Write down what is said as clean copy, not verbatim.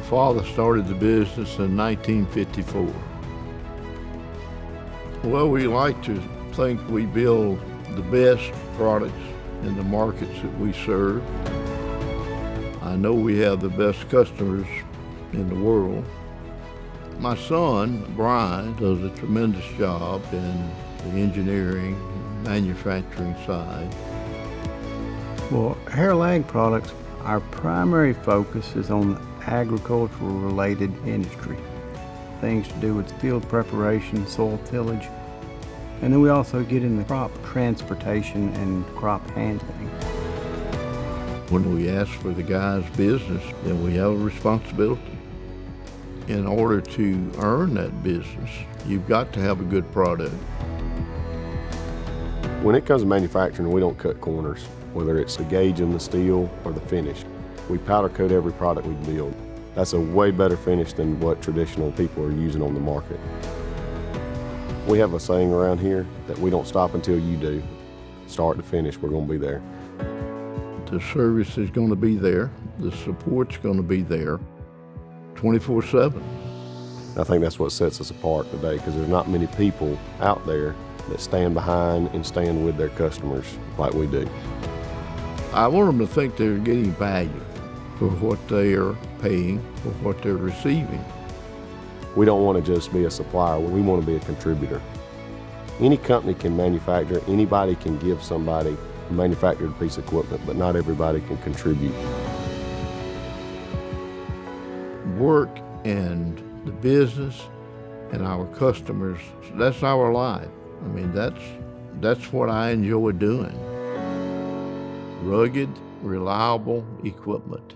father started the business in 1954. Well, we like to think we build the best products in the markets that we serve. I know we have the best customers in the world. My son, Brian, does a tremendous job in the engineering, manufacturing side. Well, Harrell Ag Products, our primary focus is on the agricultural related industry. Things to do with field preparation, soil tillage, and then we also get in the crop transportation and crop handling. When we ask for the guy's business, then we have a responsibility. In order to earn that business, you've got to have a good product. When it comes to manufacturing, we don't cut corners, whether it's the gauge in the steel or the finish. We powder coat every product we build. That's a way better finish than what traditional people are using on the market. We have a saying around here that we don't stop until you do. Start to finish, we're going to be there. The service is going to be there. The support's going to be there 24/7. I think that's what sets us apart today, because there's not many people out there that stand behind and stand with their customers like we do. I want them to think they're getting value for what they are paying, for what they're receiving. We don't want to just be a supplier, we want to be a contributor. Any company can manufacture, anybody can give somebody a manufactured piece of equipment, but not everybody can contribute. Work and the business and our customers, that's our life. I mean, that's what I enjoy doing. Rugged, reliable equipment.